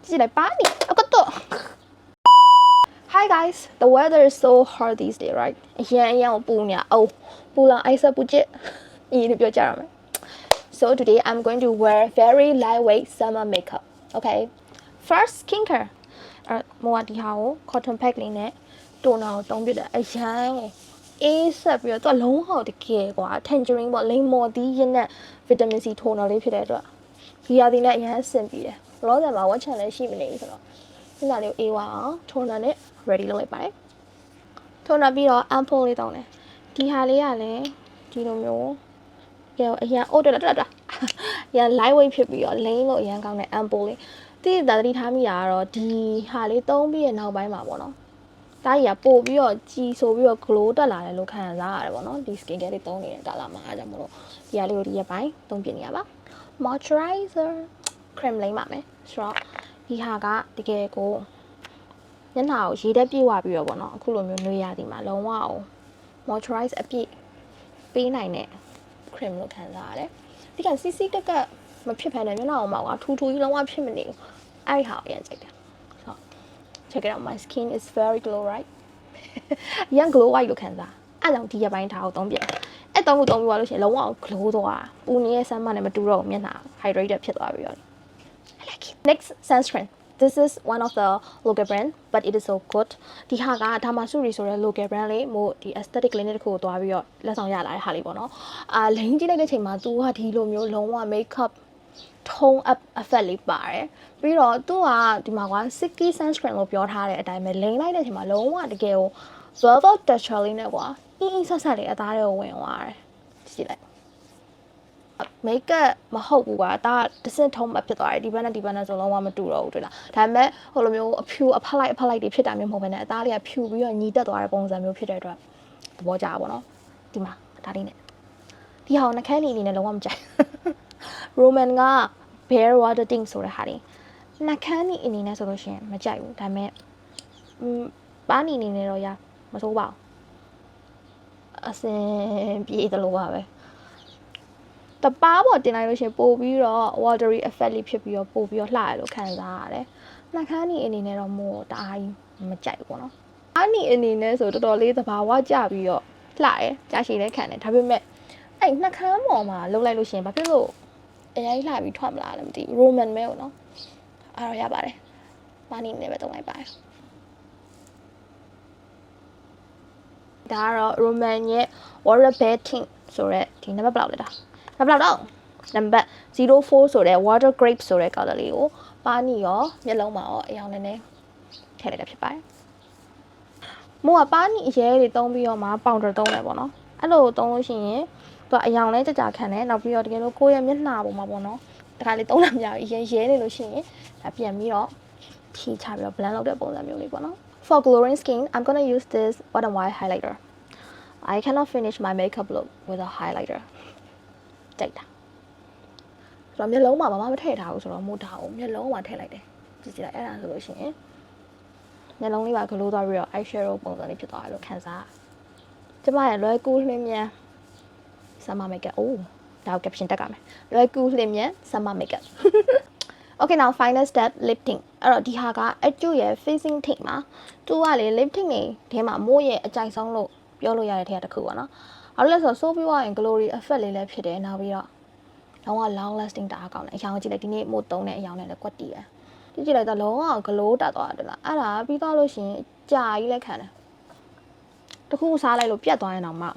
ကြည့်လိုက်ပါနေအကတော့ Hi guys, the weather is so hot these days, right? အရန်ပူနေအောင်ပူလာအိုက်ဆက်ပူချစ်အရင်ပြောကြရမယ် So today I'm going to wear very lightweight summer makeup. Okay. First skincare. မောဒီဟာကို cotton pack လေးနဲ့တိုနာကိုတုံးပြတယ်အရန်အေးဆက်ပြီးတော့သူကလုံးဝတကယ်ကွာ tangerine ပေါ့လိမ္မော်သီးရင်းနဲ့ vitamin C ထိုနာလေးဖြစ်တဲ့အတွက်ဒီဟာဒီနဲ့အရန်ဆင်ပြီးတယ်လောဆယ်မှာဝက်ချန်လည်းရှိမနေဘူးဆိုတော့ဒီဟာလေးကိုအေးဝအောင်ထိုနာနဲ့ ready လုပ်လိုက်ပါတယ်ထိုနာပြီးတော့ ampoule လေးတောင်းတယ်ဒီဟာလေးကလည်းဒီလိုမျိုးကဲအရန်အိုးတက်ရန် lightweight ဖြစ်ပြီးတော့ lane လို့အရန်ကောင်းတဲ့ ampoule လေးတိတိတထားမိတာကတော့ဒီဟာလေးသုံးပြီးရနောက်ပိုင်းမှာပေါ့နော်ဒါကြီးကပို့ပြီးတော့ကြီးဆိုပြီးတော့ glow တက်လာတယ်လို့ခံစားရတယ်ပေါ့နော်ဒီ skin care လေးသုံးနေတဲ့ကာလမှာအားကြောင့်မလို့ဒီဟာလေးကိုဒီရက်ပိုင်းသုံးပြနေရပါ moisturizer cream လိမ့်ပါမယ်ဆိုတော့ဒီဟာကတကယ်ကိုညနာကိုရေတက်ပြေးဝပြီးတော့ပေါ့နော်အခုလိုမျိုးနှွေးရသည်မှာလုံးဝအောင် moisturize အပြည့်ပေးနိုင်တဲ့ cream လို့ခံစားရတယ်ဒီက CC တက်ကမဖြစ်ဖ ೇನೆ မျက်နှာအောင်မှာထူထူကြီးလုံးဝဖြစ်မနေဘူးအဲ့ဒီဟာကိုရမ်းကြိုက်တယ်ဆိုတော့ check it out my skin is very glow right young glow white လို့ခံစားအဲ့ကြောင့်ဒီရက်ပိုင်းထားကိုသုံးပြအဲ့သုံးခုသုံးပြီးသွားလို့ရှိရင်လုံးဝ glow သွားပူနေတဲ့ဆမ်းမနဲ့မတူတော့မျက်နှာ hydrated ဖြစ်သွားပြီးတော့ I like it next sunscreen this is one of the local brand but it is so good ဒီဟာကဒါမှဆူရီဆိုတဲ့ local brand လေးမို့ဒီ aesthetic clinic တစ်ခုကိုတွားပြီးတော့လက်ဆောင်ရလာတဲ့ဟာလေးပေါ့နော်လိန်ကြည့်လိုက်တဲ့ချိန်မှာ तू ကဒီလိုမျိုးလုံးဝ makeup tone up effect လေးပါတယ်ပြီးတော့ तू ကဒီမှာကွာ sticky sunscreen လို့ပြောထားတဲ့အတိုင်းပဲလိန်လိုက်တဲ့ချိန်မှာလုံးဝတကယ်ကို velvet texture လေးနဲ့ကွာအင်းဆက်ဆက်လေးအသားတွေကိုဝင်သွားတယ်ကြည့်လိုက်makeup မဟုတ်ဘူးကွာဒါတစင်ထုံးမှဖြစ်သွားတယ်ဒီဘက်နဲ့ဒီဘက်နဲ့ဆိုလုံးဝမတူတော့ဘူးတွေ့လားဒါပေမဲ့ဟိုလိုမျိုးအဖြူအဖက်လိုက်တွေဖြစ်တာမျိုးမဟုတ်ဘဲနဲ့အသားလေးကဖြူပြီးတော့ညီတက်သွားတဲ့ပုံစံမျိုးဖြစ်တဲ့အတွက်သဘောကျပါဘောနော်ဒီမှာဒါလေးနဲ့ဒီဟာကိုနှခမ်းနေအနေနဲ့လုံးဝမကြိုက်Roman က bare water tint ဆိုတဲ့ဟာလေးနှခမ်းနေအနေနဲ့ဆိုလို့ရှိရင်မကြိုက်ဘူးဒါပေမဲ့ပါနီနေနဲ့တော့ရမဆိုးပါဘူးအစင်ပြေးသလိုပါပဲတပားပေါ်တင်လိုက်လို့ရှိရင်ပို့ပြီးတော့ watery effect လေးဖြစ်ပြီးတော့ပို့ပြီးတော့လှရလို့ခံစားရတယ်နှခမ်းနေအနေနဲ့တော့မို့တအားကြီးမကြိုက်ဘူးပေါ့နော်အားနေအနေနဲ့ဆိုတော်တော်လေးသဘာဝကျပြီးတော့လှရဲကြာရှည်လည်းခံတယ်ဒါပေမဲ့အဲ့နှခမ်းပေါ်မှာလှုပ်လိုက်လို့ရှိရင်ဘာဖြစ်လို့အရင်လှပြီးထွက်မလာလည်းမသိဘူး Roman မဲပေါ့နော်အဲ့တော့ရပါတယ်ပါနီနဲ့ပဲတုံးလိုက်ပါတယ်ဒါကတော့ Roman ရဲ့ water bed tint ဆိုရက်ဒီနံပါတ်ဘယ်လောက်လဲဒါနံပါတ်တော့နံပါတ်04ဆိုတဲ့ water grape ဆိုတဲ့ color လေးကိုပါနီရောမျက်လုံးမှာရောအရောင်နည်းနည်းထည့်လိုက်တာဖြစ်ပါတယ်မို့ကပါနီအရဲတွေတုံးပြီးတော့မှ powder တုံးတယ်ပေါ့နော်အဲ့လိုတုံးလို့ရှိရင်သူကအရောင်လဲကြခံတယ်နောက်ပြီးတော့တကယ်လို့ကိုယ့်ရဲ့မျက်နှာပေါ်မှာပေါ့နော်တခါလေးတုံးလာမရဘူးရဲနေလို့ရှိရင်ဒါပြန်ပြီးတော့ဖြီးချပြီးတော့ blend လုပ်တဲ့ပုံစံမျိုးလေးပေါ့နော် For glowing skin I'm gonna use this Wet n Wild highlighter I cannot finish my makeup look with a highlighter ကြိုက်တာဆိုတော့မျက်လုံးမှာဘာမှမထည့်ထားဘူးဆိုတော့မို့တာကိုမျက်လုံးမှာထည့်လိုက်တယ်ကြည့်လိုက်အဲ့ဒါဆိုလို့ရှိရင်မျက်လုံးလေးပါ glow သွားပြီးတော့ eye shadow ပုံစံလေးဖြစ်သွားတယ်လို့ခံစားကျမရဲ့လွယ်ကူးလင်းမြန် summer makeup အိုးဒါကို caption တက်ကြမယ်လွယ်ကူးလင်းမြန် summer makeup Okay now final step lip tint အဲ့တော့ဒီဟာက Edge ရဲ့ facing tint မှာသူကလေ lip tint တွေထဲမှာမို့ရဲ့အကြိုက်ဆုံးလို့ပြောလို့ရတဲ့ထဲကတစ်ခုပေါ့နော်အဲ့လိုလဲဆိုပြီးသွားရင် glowy effect လေးလည်းဖြစ်တယ်နောက်ပြီးတော့လုံးဝ long lasting တအားကောင်းတယ်အရောင်ကြည့်လိုက်ဒီနေ့မို့သုံးတဲ့အရောင်နဲ့လည်းကွက်တီးတယ်ကြည့်လိုက်တော့လုံးဝ glow တက်သွားတယ်လားအဲ့ဒါပြီးသွားလို့ရှိရင်ကြာကြီးလည်းခံတယ်တခုစားလိုက်လို့ပြတ်သွားရင်တော့မှ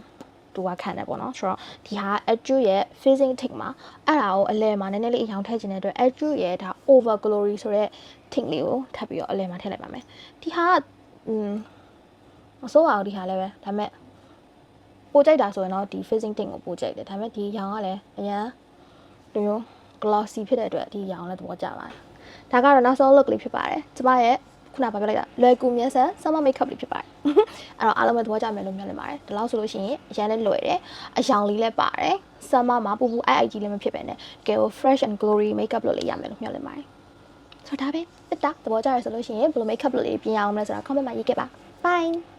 သူကခံတယ်ပေါ့နော်ဆိုတော့ဒီဟာ Edge ရဲ့ facing tint မှာအဲ့ဒါကိုအလဲမှာနည်းနည်းလေးအရောင်ထည့်ခြင်းတဲ့အတွက် Edge ရဲ့ဒါ over glory ဆိုတဲ့ tint လေးကိုထပ်ပြီးတော့အလဲမှာထည့်လိုက်ပါမယ်ဒီဟာကမစိုးပါဘူးဒီဟာလည်းပဲဒါပေမဲ့ပိုကြိုက်တာဆိုရင်တော့ဒီ facing tint ကိုပိုကြိုက်တယ်ဒါပေမဲ့ဒီရောင်ကလည်းအရန်ဒီလို glossy ဖြစ်တဲ့အတွက်ဒီရောင်လည်းသဘောကျပါတယ်ဒါကတော့နောက်ဆုံး look လေးဖြစ်ပါတယ်ကျမရဲ့ခုနကပြောလိုက်တာလွယ်ကူမြတ်ဆန် summer makeup လေးဖြစ်ပါတယ်အဲ့တော့အားလုံးပဲသဘောကျမယ်လို့မျှော်လင့်ပါတယ်ဒီလောက်ဆိုလို့ရှိရင်အရန်လည်းလွယ်တယ်အရောင်လေးလည်းပါတယ် summer မှာပူပူအိုက်ကြီးလည်းမဖြစ်ပဲနဲ့တကယ်ကို fresh and glowy makeup လို့လေးရမယ်လို့မျှော်လင့်ပါတယ်ဆိုတော့ဒါပဲတက်တာသဘောကျရဆိုလို့ရှိရင်ဘယ်လို makeup လို့လေးပြင်ရအောင်လဲဆိုတာ comment မှာရေးခဲ့ပါ bye